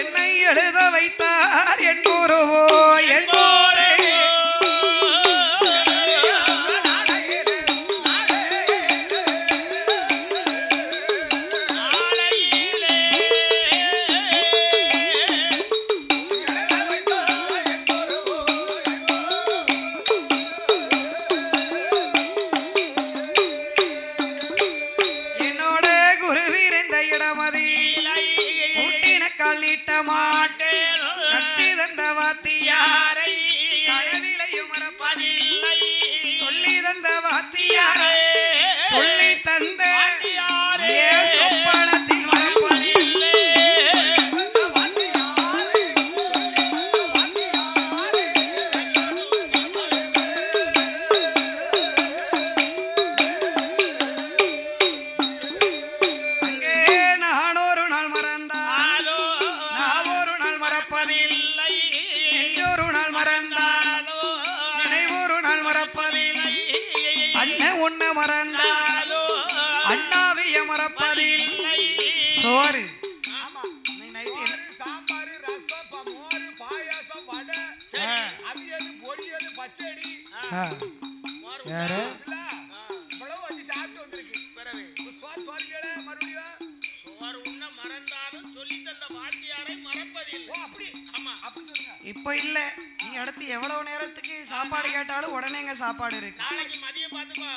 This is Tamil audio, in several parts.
என்னை எழுத வைத்தார் என் குருவோ என் போரே. கட்சி தந்த வாத்தியாரை கடவிலையும் மறப்பதில்லை. சொல்லி தந்த வாத்தியாரை சொல்லி தந்த சொப்பனத்தில் மறப்பதில்லை. அங்கே நான் ஒரு நாள் மறந்தால் ஒரு நாள் மறப்பதில்லை. என்றொரு நாள் மறந்தாலோ நினைவொரு நாள் மறப்பதில்லை. அண்ணன் உன்ன மறந்தாலோ அண்ணாவிய மறப்பதில்லை. சோறு சாம்பார் ரசம் மோர் பாயாசம் வடை அவியல் பொரியல் பச்சடி யாரு இவ்வளவு வச்சு சாப்பிட்டு வந்திருக்கு. சோறு சோறுகள மறுபடியும் சோறு உண்ண மறந்தாலும் சொல்லி தந்த வாத்தியாரை மறப்பதில்லை. அப்படி ஆமா அப்படி சொல்லுங்க. இப்போ இல்ல நீ அடுத்து எவ்வளவு நேரத்துக்கு சாப்பாடு கேட்டாலும் உடனேங்க சாப்பாடு இருக்கு. நாளைக்கு மதியம் பாத்துக்கோ.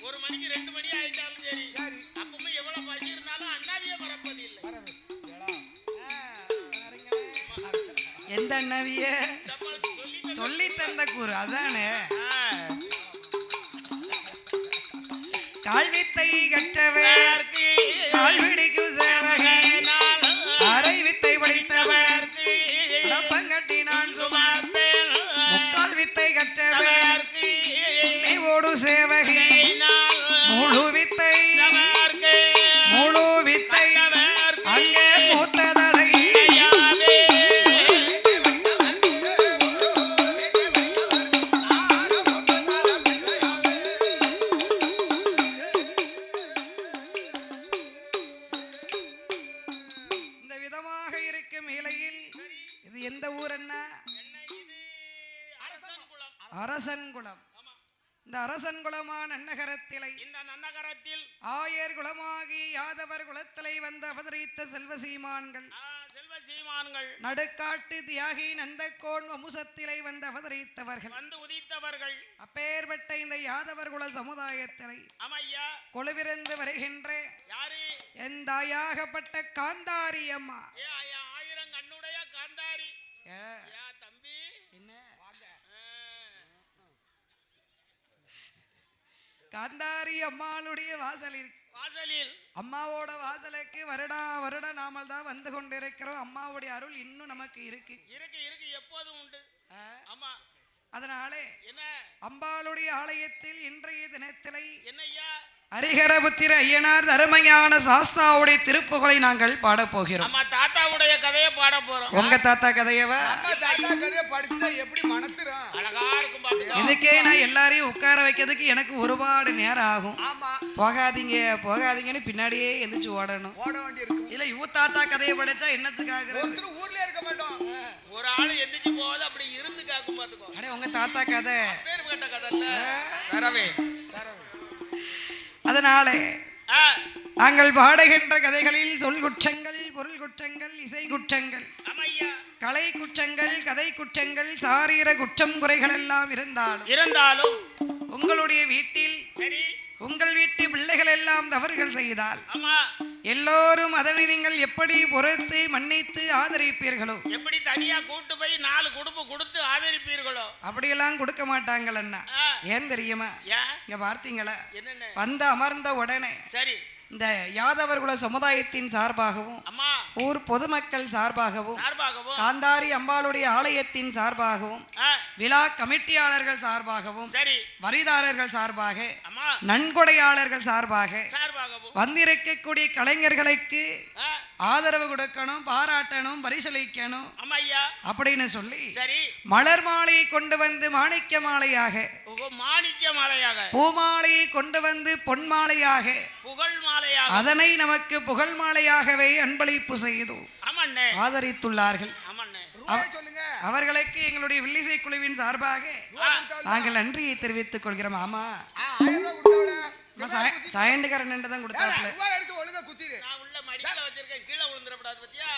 1 மணிக்கு 2 மணி ஆயிட்டாலும் சரி அப்பவுமே எவ்வளவு பசி இருந்தாலும் அண்ணாவிய மறப்பதில்லை. எந்த அண்ணாவிய சொல்லி தந்த கூறு அதானே. கால்வித்தை கற்றவர் கால்விடிக்கும் சேவகை அரை வித்தை படித்தவர் பங்கட்டி நான் சுமப்பேன். முக்கால் வித்தை கற்றவர் ஓடு சேவகை முழு வித்தை முழு வித்தை அங்கே மூத்ததலை. இந்த விதமாக இருக்கும் இலையில் இது எந்த ஊர் என்ன? அரசன்குளம். இந்த அரசன்குளமான நன்னகரத்திலே இந்த நன்னகரத்தில் ஆயர் குலமாகி யாதவர் குலத்திலே வந்து அவதரித்த செல்வசீமான்கள் நடுக்காட்டு தியாகி நந்தகோன் வம்சத்திலே வந்து அவதரித்தவர்கள் வந்து உதித்தவர்கள். அப்பேற்பட்ட இந்த யாதவர் குல சமுதாயத்திலே கொழுவிருந்து வருகின்ற என் தாயாகப்பட்ட காந்தாரி அம்மா. 1000 கண்ணுடைய காந்தாரி தம்பி என்ன காந்தாரி அம்மாளுடைய வாசலில் அம்மாவோட வாசலுக்கு வருட நாமல் தான் வந்து கொண்டிருக்கிறோம். அம்மாவுடைய அருள் இன்னும் நமக்கு இருக்கு எப்போதும் உண்டு. ஆமா அதனாலே அம்பாளுடைய ஆலயத்தில் இன்றைய தினத்திலே என்னையா ஹரிஹரபுத்திர ஐயனார் தர்மஞான சாஸ்தாவுடைய திருப்புகளை நாங்கள் பாட போகிறோம். அம்மா தாத்தாவுடைய கதையை பாட போறோம். உங்க தாத்தா கதையவா படிச்சுட்டா எப்படி மனசுறோம் அழகா இருக்கும் பாத்துக்க. இதுக்கே நான் எல்லாரையும் உட்கார வைக்கிறதுக்கு எனக்கு ஒருபாடு நேரம் ஆகும். போகாதீங்க போகாதீங்கன்னு பின்னாடியே எந்திரிச்சு ஓடணும். ஓட வேண்டி இருக்கும். இல்ல இவ தாத்தா கதையை படிச்சா என்னத்துக்காக ஊர்ல இருக்க மாட்டோம். ஒரு ஆளு எந்திரிச்சு போகாது அப்படி இருந்து கேட்கும் பாத்துக்கோ. அடே உங்க தாத்தா கதை பேர் கேட்ட கதை இல்ல வரவே. அதனாலே நாங்கள் பாடுகின்ற கதைகளில் சொல் குற்றங்கள் பொருள் குற்றங்கள் இசை குற்றங்கள் கலை குற்றங்கள் கதை குற்றங்கள் சாரீர குற்றம் குறைகள் எல்லாம் இருந்தாலும் உங்களுடைய வீட்டில் உங்கள் வீட்டு பிள்ளைகள் எல்லாம் தவறுகள் செய்தால் எல்லோரும் அதனை நீங்கள் எப்படி பொறுத்து மன்னித்து ஆதரிப்பீர்களோ, எப்படி தனியா கூட்டு போய் 4 குடும்பம் கொடுத்து ஆதரிப்பீர்களோ அப்படியெல்லாம் கொடுக்க மாட்டாங்கள் அண்ணா. ஏன் தெரியுமா? இங்க பார்த்தீங்களா, வந்து அமர்ந்த உடனே சரி இந்த யாதவர் குல சமுதாயத்தின் சார்பாகவும் ஊர் பொதுமக்கள் சார்பாகவும் காந்தாரி அம்பாளுடைய ஆலயத்தின் சார்பாகவும் விழா கமிட்டியாளர்கள் சார்பாகவும் வரிதாரர்கள் சார்பாக நன்கொடையாளர்கள் சார்பாக வந்திருக்கக்கூடிய கலைஞர்களுக்கு ஆதரவு கொடுக்கணும், பாராட்டணும், பரிசளிக்கணும் அப்படின்னு சொல்லி மலர் மாலையை கொண்டு வந்து மாணிக்க மாலையாக, மாணிக்க மாலையாக, பூமாலையை கொண்டு வந்து பொன் மாலையாக, புகழ் மாலையாக அதனை நமக்கு புகழ் மாலையாகவே அன்பளிப்பு செய்து ஆமண்ணே ஆதரித்துள்ளார்கள். ஆமண்ணே சொல்லுங்க. அவர்களுக்கு எங்களுடைய வில்லிசை குழுவின் சார்பாக நாங்கள் நன்றியை தெரிவித்துக் கொள்கிறோம். ஆமா 1000 ரூபாய் கொடுத்தவள சாயண்டுக்காரன் தான் கொடுத்தாப்புல. ரூபாய் எடுத்து ஒழுங்கா குத்திரு. நான் உள்ள மடிக்கல வச்சிருக்கேன், கீழே விழுந்துறப்படாது பத்தியா,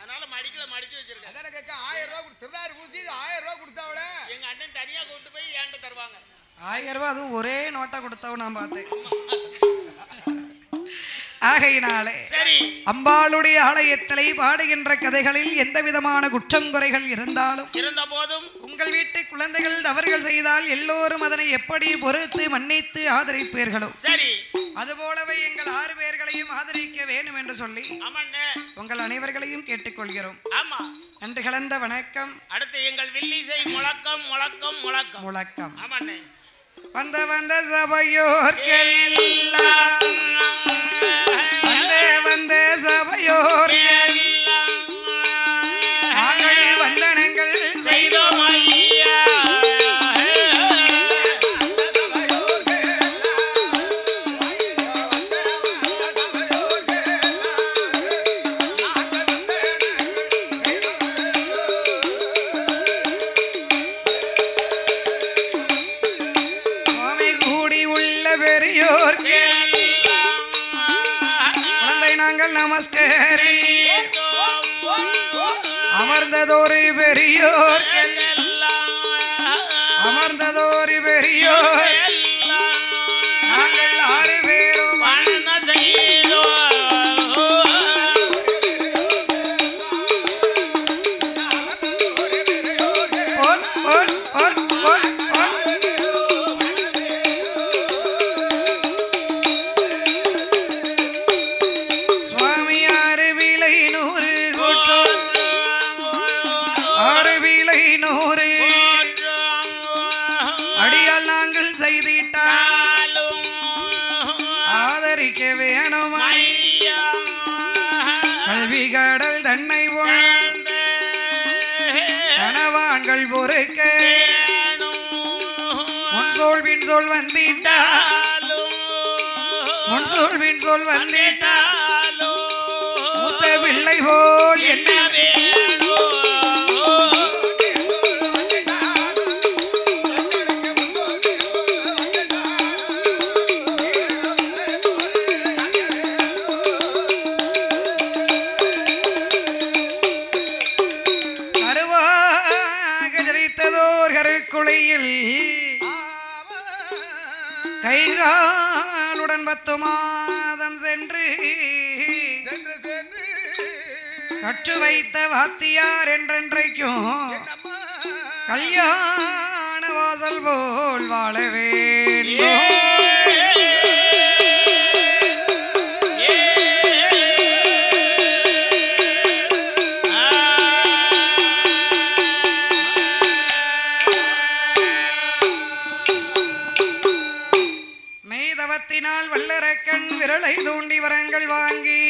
அதனால மடிக்கல மடிச்சு வச்சிருக்கேன். அதான கேக்க 1000 ரூபாய் கொடுத்து திருநாறு பூசி 1000 ரூபாய் கொடுத்தவள எங்க அண்ணன் தனியா கொண்டு போய் ஏன்ட்ட தருவாங்க. 1000 ரூபாய் அதுவும் ஒரே நோட்டா கொடுத்தவன் நான் பார்த்தேன். ஆகையினாலே சரி, அம்பாளுடைய ஆலயத்திலே பாடுகின்ற கதைகளில் எந்த விதமான குற்றம் குறைகள் இருந்தாலும் இருந்த போதும் உங்கள் வீட்டு குழந்தைகள் தவறுகள் செய்தால் எல்லோரும் அதனை எப்படி பொறுத்து மன்னித்து ஆதரிப்பீர்களோ சரி, அதுபோலவே எங்கள் 6 பேர்களையும் ஆதரிக்க வேண்டும் என்று சொல்லி ஆமண்ணே உங்கள் அனைவர்களையும் கேட்டுக்கொள்கிறோம். ஆமா, நன்றி கலந்த வணக்கம். அடுத்து எங்கள் வில்லிசை முழக்கம் முழக்கம் முழக்கம் முழக்கம். ஆமண்ணே வந்த வந்த சபையோர்க்கெல்லாம் வந்த சபையோர்க்கெல்லாம் நாங்கள் வந்தனங்கள் செய்தோம் ஐயா. சுவாமி கூடி உள்ள பெரியோர்க்கு குழந்தை நாங்கள் நமஸ்காரி அமர்ந்ததோரு பெரியோர் அமர்ந்ததோரு பெரியோர் நாங்கள் 6 பேரும் பொன் பொன் பொன் பொன் பொன் சுவாமி 6 விலை 100 கூட்டம் 6 விலை 100 அடியால் நாங்கள் செய்திட்டால் ஆதரிக்க வேணுமா கல்வி கடல் தன்னை கணவான்கள் பொறுக்க முன்சோல் பின் சொல் வந்திட்டா முன்சோல் பின் சொல் வந்திட்டா மூத்த பிள்ளை போல் என்ன கருவாக ஜனித்ததோர் கருக்குழியில் கைகாலுடன் 10 மாதம் சென்று சென்று சென்று கற்று வைத்த வாத்தியார் என்றென்றைக்கும் என்னம்மா கல்யாண வாசல் போல் வாழ வேண்டும். மெய்தவத்தினால் வல்லரக்கண் விரலை தூண்டி வரங்கள் வாங்கி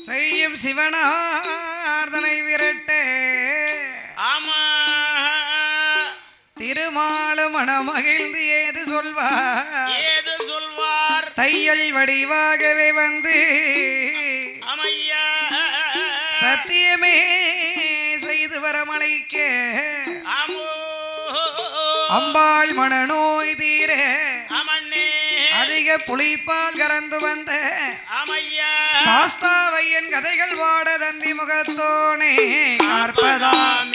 செய்யும் சிவனார்தனை விரட்ட ஆமா, திருமாலு மனமகிழ்ந்து ஏது சொல்வார் ஏது சொல்வார் தையல் வடிவாகவே வந்து அமையா சத்தியமே செய்து வரமழைக்க ஆமோ அம்பாள் மனநோய் தீர அமண்ணே அதிக புளிப்பால் கறந்து வந்த அமையா சாஸ்தாவையன் கதைகள் வாட தந்தி முகத்தோனே பார்ப்பதாம்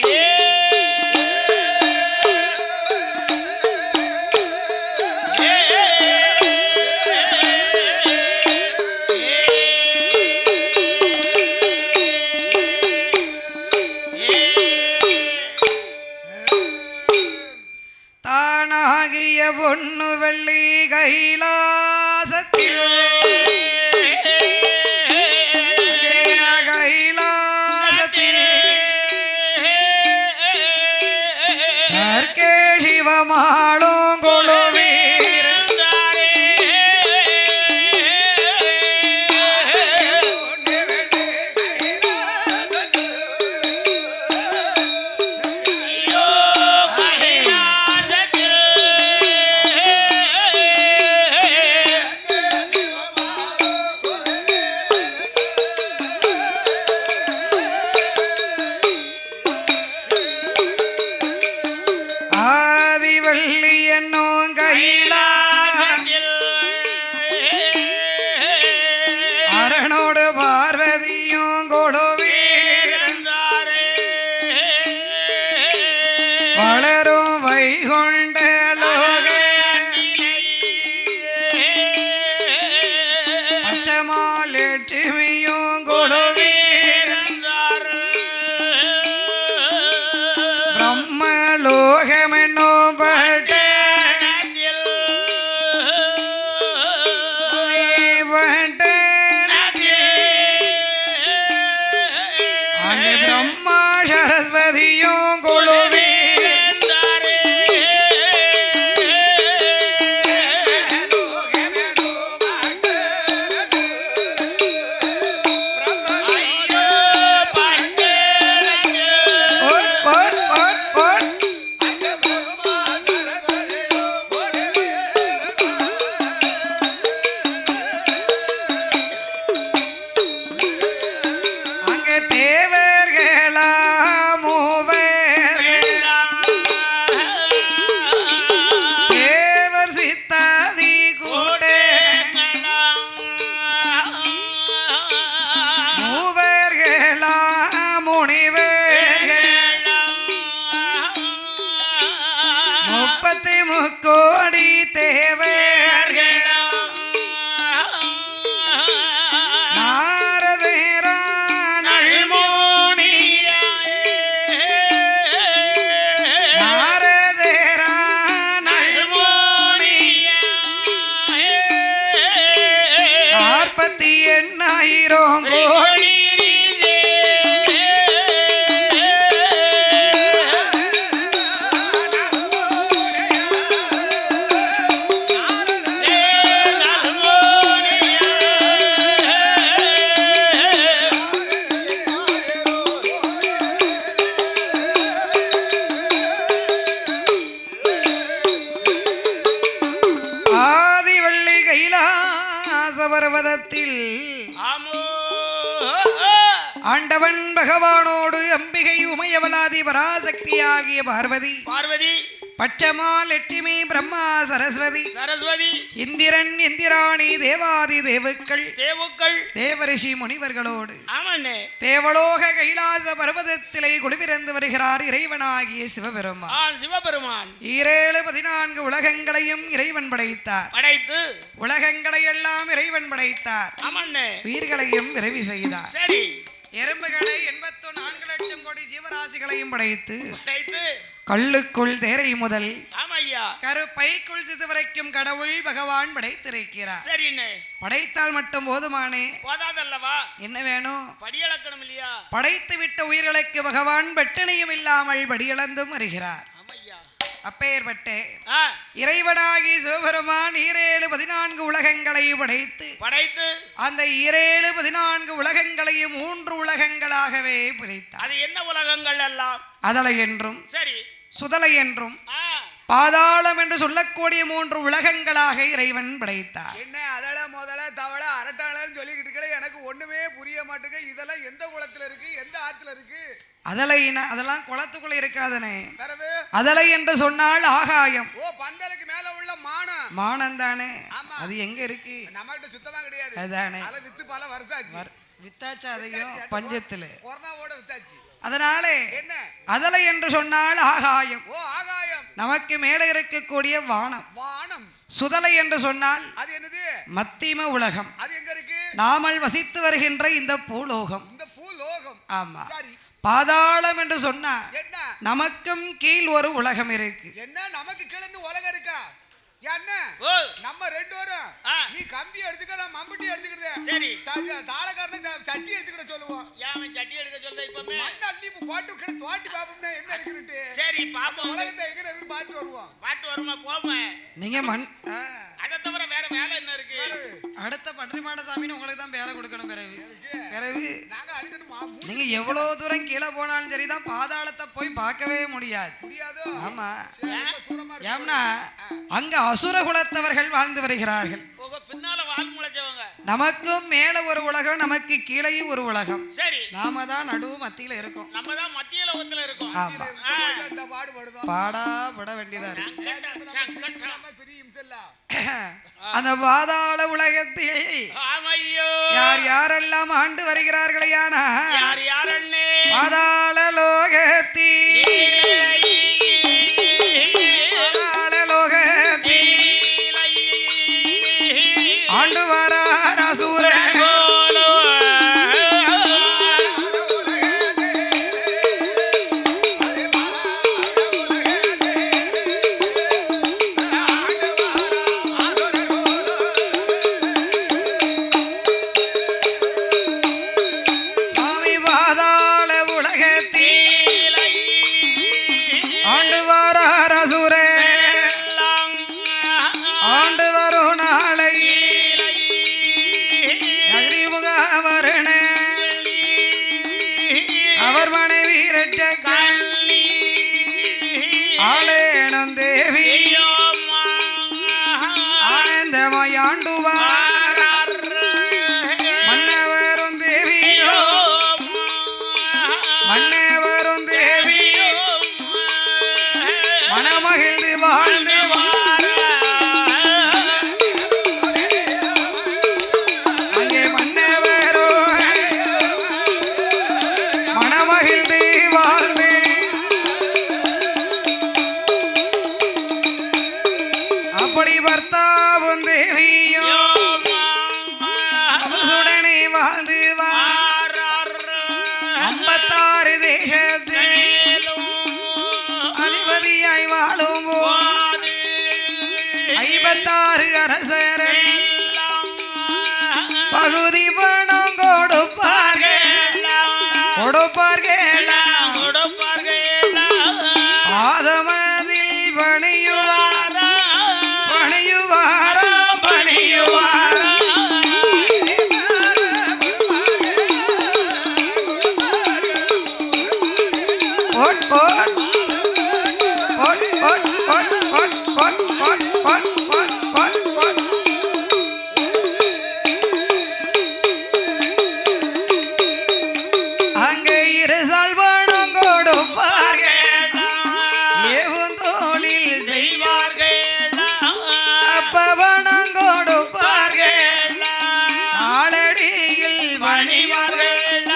தானாகிய பொண்ணு வெள்ளி கைலாசத்தில் கைலாசத்தில் கற்கே சிவமாளும் கொழுவீர் கைலாசத்தில் லட்சுமியும் கொழுவீர் பிரம்மலோகமென்னும் பட்டே பிரம்மா சரஸ்வதியும் கொழுவே கோடி தேவர்கள் கோடி பர்வதத்தில் ஆண்டவன் பகவானோடு அம்பிகை உமையவலாதி பராசக்தியாகிய பார்வதி பட்சமா லட்சுமி பிரம்மா சரஸ்வதி இந்திரன் இந்திராணி தேவாதி தேவுக்கள் தேவரிஷி முனிவர்களோடு தேவலோக கைலாச பர்வதத்திலே குடிபிறந்து வருகிறார் இறைவனாகிய சிவபெருமான் 14 உலகங்களையும் இறைவன் படைத்தார். உலகங்களை எல்லாம் இறைவன் படைத்தார். உயிர்களையும் விரைவி செய்தார். எறும்புகளை 84 லட்சம் கோடி ஜீவராசிகளையும் படைத்து கல்லுக்குள் தேரை முதல் கருப்பைக்குள் சிது வரைக்கும் கடவுள் பகவான் படைத்திருக்கிறார். படைத்தால் மட்டும் போதுமானே? என்ன வேணும்? படியளக்கணும் இல்லையா? படைத்து விட்ட உயிர்களுக்கு பகவான் பட்டினியும் இல்லாமல் படியளந்தும் வருகிறார். அப்பேற்பட்ட இறைவனாகி சிவபெருமான் 14 உலகங்களை படைத்து அந்த 14 உலகங்களையும் 3 உலகங்களாகவே பிரித்தார். அது என்ன உலகங்கள் எல்லாம்? அதலை என்றும் சுதலை என்றும் பாதாளம் என்று சொல்லக்கூடிய 3 உலகங்களாக இறைவன் படைத்தார். என்ன அதல முதல தவள அரட்டாளன்னு சொல்லிக்கிட்டு இருக்கல, எனக்கு ஒண்ணுமே புரிய மாட்டேங்க. இதெல்லாம் எந்த குளத்துல இருக்கு, எந்த ஆத்துல இருக்கு? அதலைனா அதெல்லாம் குளத்துக்குள்ள இருக்காதனே. அதலை என்று சொன்னால் ஆகாயம். ஓ, பந்தலுக்கு மேல உள்ள மானம் தானே. அது எங்க இருக்கு? நம்மகிட்ட சுத்தமா கிடையாது. அதானே. அத வித்து பல வருஷம் ஆச்சு. வித்தாச்சா? அதையும் பஞ்சத்துல கொரோனாவோட வித்தாச்சு. அதனாலே அதலை என்று சொன்னால் ஆகாயம். ஓ, ஆகாயம். நமக்கு மேலே இருக்கக்கூடிய வானம். சுதலை என்று சொன்னால் அது என்னது? மத்திம உலகம். அது எங்க இருக்கு? நாமல் வசித்து வருகின்ற இந்த பூலோகம். ஆமா. பாதாளம் என்று சொன்னா நமக்கும் கீழ் ஒரு உலகம் இருக்கு. என்ன நமக்கு கீழே உலகம் இருக்கா? என்ன நம்ம 2 பேரும் நீ கம்பி எடுத்துக்க, நான் மம்பட்டி எடுத்துக்கிட்டேன். சரி, தாளக்காரன் சட்டி எடுத்துக்கிட்ட சொல்லுவோம். ஏன் சட்டி எடுக்க சொல்ற? இப்ப மண்ண அள்ளி போட்டு கீழே தோட்டி பாப்போம்னா என்ன இருக்குன்னு. சரி, பாப்போம். உலகத்தை எங்க இருக்குன்னு பாட்டு வருமா போவோம். நீங்க மண் அதை தவிர வேற வேலை என்ன இருக்கு? அடுத்த பன்றிமாட சாமின்னு உங்களுக்கு தான் பேரை கொடுக்கணும். பிறகு நீங்க எவ்வளவு தூரம் கீழே போனாலும் சரிதான், பாதாளத்தை போய் பார்க்கவே முடியாது. ஆமா. ஏன்னா அங்க அசுர குலத்தவர்கள் வாழ்ந்து வருகிறார்கள். பின்னால வால் முளைச்சவங்க. நமக்கும் மேல ஒரு உலகம், நமக்கு கீழே ஒரு உலகம். சரி, நாம தான் நடு மத்தியில இருக்கோம். நம்ம தான் மத்திய லோகத்துல இருக்கோம். ஆமா. பாடா பட வேண்டியதா இருக்கு. அந்த பாதாள உலகத்தில் யார் யாரெல்லாம் ஆண்டு வருகிறார்களே, பாதாள லோகத்தில் ஆண்டு வரார் அசுரன். ஆண்டுவார் மன்னவரும் தேவியோ மன்னவரும் தேவியோ மனமகிழ்ந்து வாழ்ந்து அங்கே மன்னவரோ மனமகிழ்ந்து வாழ்ந்து அப்படி பர்த்தாவும் தேவியோ சுடனே வாழ்ந்து ஐம்பத்தாறு தேசத்து அதிபதியாய் வாழும் 56 அரசரை பகுதி பணம் கொடுப்பார்கள் ஆதமதில் பணியுவாரா அங்கே இருசால் பணம் கொடுப்பார்கள் ஏவும் தோளில் செய்வார்கள் அப்ப பணம் கொடுப்பார்கள் ஆளடியில் பணிவார்கள்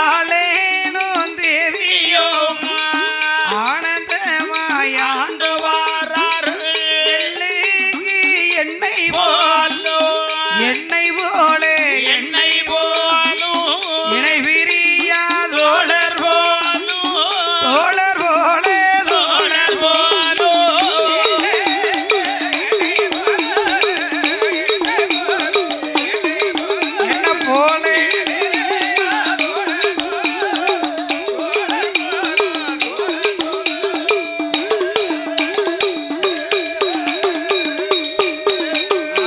ஆளேனும் தேவியோ ஆனந்தமாயாண்டுவார் எண்ணெய் போலே இணை பிரியா தோழர் போலே என்ன போலே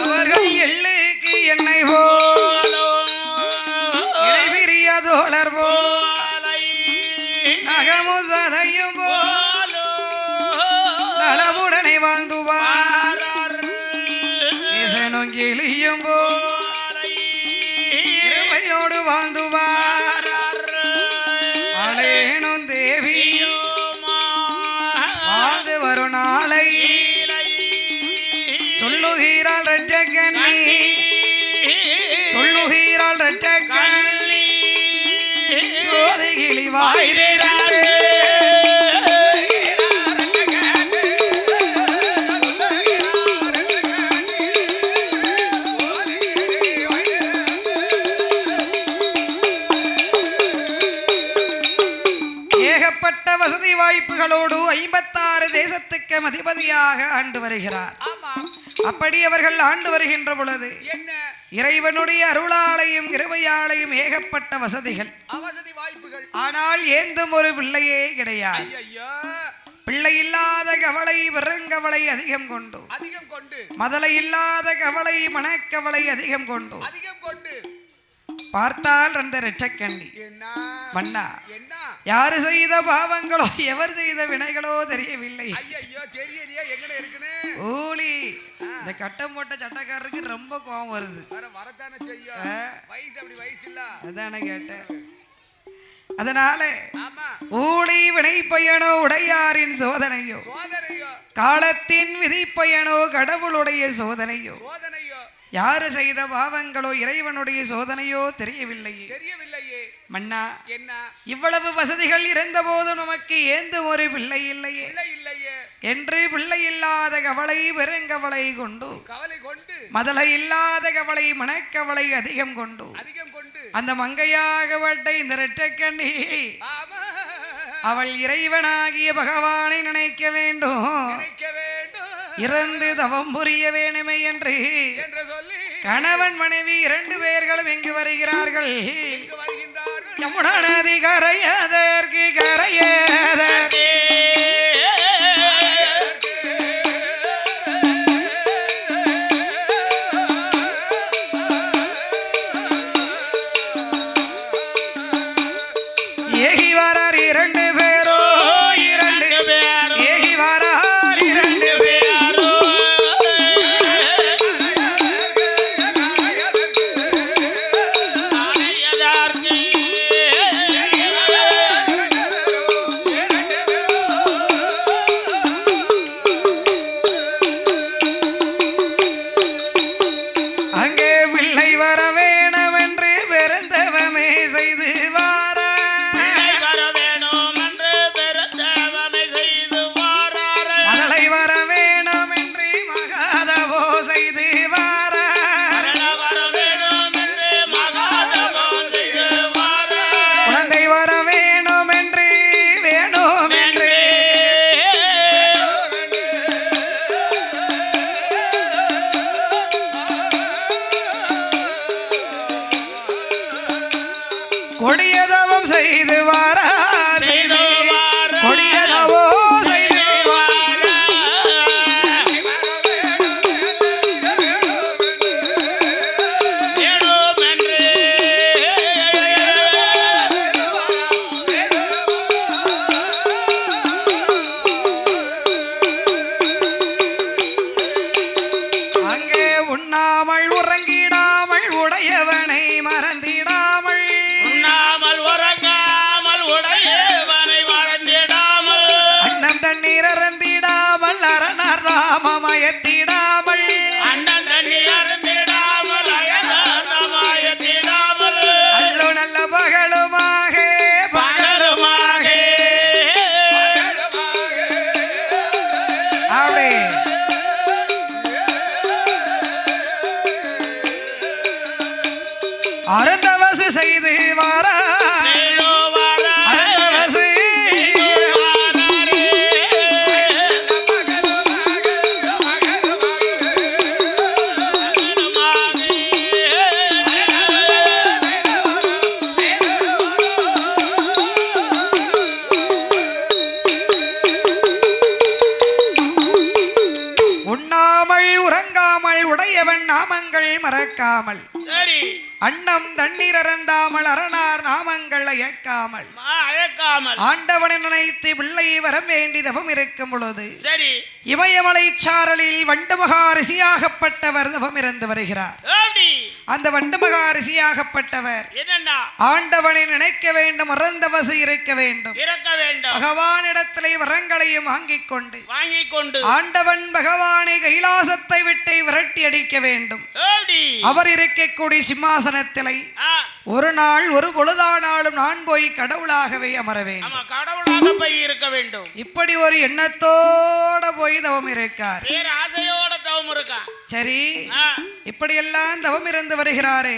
அவர்கள் எள்ளுக்கு எண்ணெய் இணை பிரியா தோழர் நகமும் சதையும் நலமுடனே வாழ்ந்துவார் இசனும் கிளியும் இருமையோடு வாழ்ந்துவார் அலேனும் தேவியும் வாழ்ந்து வரும் நாளை சொல்லுகிறாள் ரெட்டக்கண்ணி சோதிகிளி வாய்திரண்டு ஏகப்பட்ட வசதி வாய்ப்புகளோடு 56 தேசத்துக்கு அதிபதியாக ஆண்டு வருகிறார். அப்படி அவர்கள் ஆண்டு வருகின்ற பொழுது இறைவனுடைய அருளாலையும் கிருபையாலையும் ஏகப்பட்ட வசதிகள் ஆனால் ஏந்தும் ஒரு பிள்ளையே கிடையாது. பிள்ளை இல்லாத கவலை வெறுங்கவலை அதிகம் கொண்டு மதலை இல்லாத கவலை மனக்கவலை அதிகம் கொண்டு பார்த்தால் அந்த இரட்சக்கண்ணி மன்னா யாரு செய்த பாவங்களோ எவர் செய்த வினைகளோ தெரியவில்லை. ஊழி இந்த கட்டம் போட்ட சட்டக்காரருக்கு ரொம்ப கோபம் வருது. அதான கேட்டேன். அதனால ஊழி வினை பயனோ உடையாரின் சோதனையோ காலத்தின் விதி பயனோ கடவுளுடைய சோதனையோ யாரு செய்த பாவங்களோ இறைவனுடைய சோதனையோ தெரியவில்லையே. மன்னா இவ்வளவு வசதிகள் இருந்த போது நமக்கு ஏந்து ஒரு பிள்ளை இல்லையே என்று பிள்ளை இல்லாத கவலை வெறுங்கவலை கொண்டு மதலை இல்லாத கவலை மனக்கவலை அதிகம் கொண்டு அந்த மங்கையாகப்பட்ட இந்த இரட்சக்கண்ணி அவள் இறைவனாகிய பகவானை நினைக்க வேண்டும் இறந்து தவம் புரிய வேணுமே என்று கணவன் மனைவி 2 பேர்களும் எங்கு வருகிறார்கள்? யமுனா நதி கரையதற்கு கரையதற்கு ஏகி வரார் 2 பேரோ 2 பேர் ஏகி வரார் 2 பேரோ கொடியதவம் செய்து வாரா கொடியதவோ செய்து வாரா அங்கே உண்ணாமல் உறங்கிடாமல் உடையவனை மறந்திடாமல் அன்னம் தண்ணீர் அறந்திடாமல் அரணர் ராமமயத்திடாமல் அல்லு நல்ல பகலுமாக அப்படி அருந்தவசு செய்து வாரா அருந்தவசு உண்ணாமல் உறங்காமல் உடையவன் நாமங்கள் மறக்காமல் அன்னம் தண்ணீர் அறந்தாமல் அரணார் நாமங்கள் அயக்காமல் ஆண்டவனை நினைத்து பிள்ளையை வரம் வேண்டி தவம் இருக்கும் பொழுது சரி இமயமலை சாரலில் வண்டுமகா ரிஷியாகப்பட்டவர் தவம் இருந்து வருகிறார். அந்த வண்டுமகா ரிஷியாகப்பட்டவர் ஆண்டவனை நினைக்க வேண்டும், அறந்தவசு இருக்க வேண்டும், பகவானிடத்திலே வரங்களையும் வாங்கிக் கொண்டு ஆண்டவன் பகவானை கைலாசத்தை விட்டு விரட்டி அடிக்க வேண்டும். அவர் இருக்கக்கூடிய சிம்மாசனத்திலே ஒரு நாள் ஒரு பொழுதானாலும் நான் போய் கடவுளாகவே அமர வேண்டும். இப்படி ஒரு எண்ணத்தோட போய் தவம் இருக்கார். சரி, இப்படி எல்லாம் தவம் இருந்து வருகிறாரே.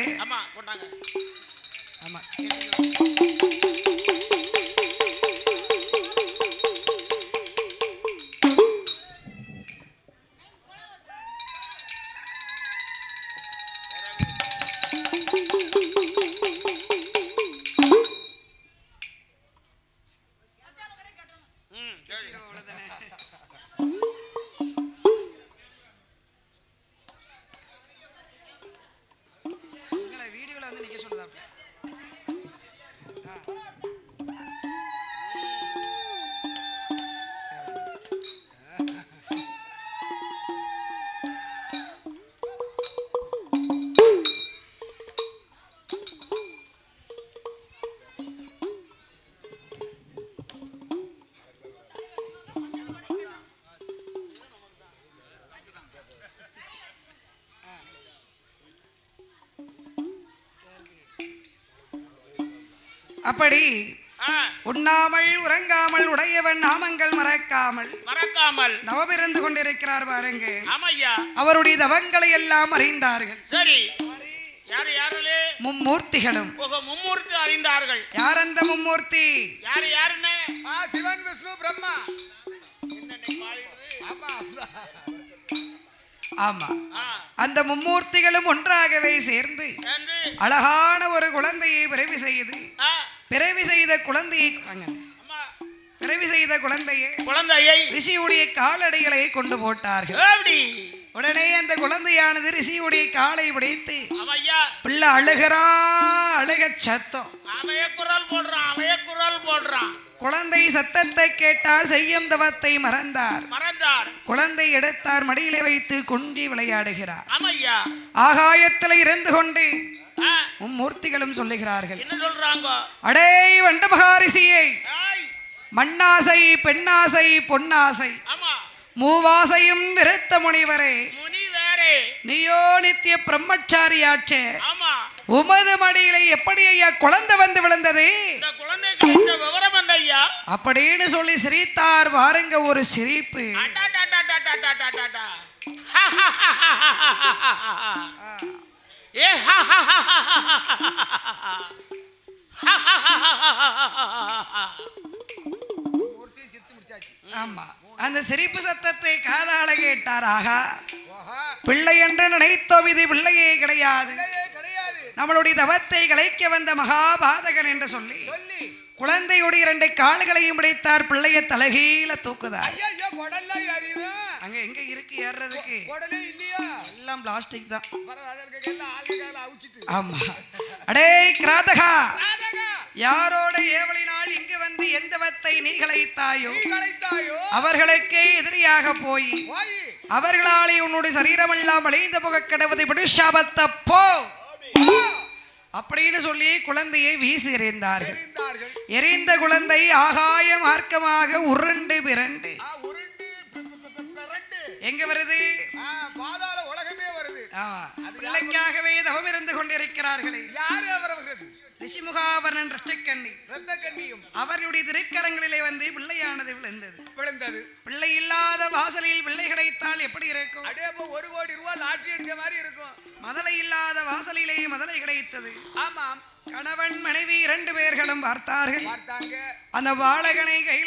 வீடியோல வந்து நிக்க சொல்லுதாப்ல. அப்படி உண்ணாமல் உறங்காமல் உடையவன் நாமங்கள் மறக்காமல் நவமிருந்து கொண்டிருக்கிறார் பாருங்க. அவருடைய தவங்களை எல்லாம் அறிந்தார்கள். சரி, மும்மூர்த்திகளும் மும்மூர்த்தி அறிந்தார்கள். யார் அந்த மும்மூர்த்தி? யாருன்னு? சிவன், விஷ்ணு, பிரம்மா. ஆமா, அந்த மும்மூர்த்திகளும் ஒன்றாகவே சேர்ந்து அழகான ஒரு குழந்தையை பிறவி செய்த குழந்தையை ரிஷியுடைய காலடிகளை கொண்டு போட்டார்கள். உடனே அந்த குழந்தையானது ரிஷியுடைய காலை பிடித்து பிள்ளை அழுக சத்தம் போடுறான். குழந்தை சத்தத்தை கேட்டால் செய்யும் தவத்தை மறந்தார். குழந்தை எடுத்தார், மடியிலே வைத்து கொஞ்சி விளையாடுகிறார். ஆகாயத்தில் இருந்து கொண்டு மும்மூர்த்திகளும் சொல்லுகிறார்கள், அடே வண்டமகாரிசியை, மண்ணாசை பெண்ணாசை பொன்னாசை மூவாசையும் விருத்த முனிவரே, நீயோ நித்திய பிரம்மச்சாரியாச்சே, உமது மடியில எப்படி ஐயா குழந்தை வந்து விழுந்தது அப்படின்னு சொல்லி சிரித்தார். பாருங்க ஒரு சிரிப்பு. ஆமா, அந்த சிரிப்பு சத்தத்தை காதால கேட்டார். ஆகா, பிள்ளை என்று நினைத்தோம், இது பிள்ளையே கிடையாது, நம்மளுடைய தவத்தை கலைக்க வந்த மகாபாதகன் என்று சொல்லி குழந்தையுடைய 2 கால்களையும் பிடித்தார். பிள்ளைய தலைகீழ தூக்குதார். அங்க எங்க இருக்கு ஏறதுக்கு? எல்லாம் பிளாஸ்டிக் தான். ஆமா. அடே கிராதகா, யாரோட ஏவலினால் இங்கு வந்து எந்த வத்தை நீ கலைத்தாயோ அவர்களுக்கே எதிரியாக போய் அவர்களாலே உன்னுடைய சரீரமெல்லாம் அழிந்து போக கிடவதை பிடிஷாபத்த போ அப்படின்னு சொல்லி குழந்தையை வீசி எறிந்தார்கள். எரிந்த குழந்தை ஆகாய மார்க்கமாக உருண்டு பிறண்டு எங்க வருது? பாதாள உலகமே வருது. பிள்ளைக்காகவே தவம் இருந்து கொண்டிருக்கிறார்களே. யாரு அவர்கள்? ரிஷிமுகாவர்ணன் இரத்தக்கண்ணியும் அவர்களுடைய திருக்கரங்களிலே வந்து பிள்ளையானது விழுந்தது. பிள்ளை இல்லாத வாசலில் பிள்ளை கிடைத்தால் எப்படி இருக்கும்? அடே 1 கோடி ரூபாய் லாட்டரி அடிச்ச மாதிரி இருக்கும். மதலை இல்லாத வாசலிலே மதலை கிடைத்தது. ஆமாம். கணவன் மனைவி 2 பேர்களும் பார்த்தாங்க. அந்த பாலகனை கையில்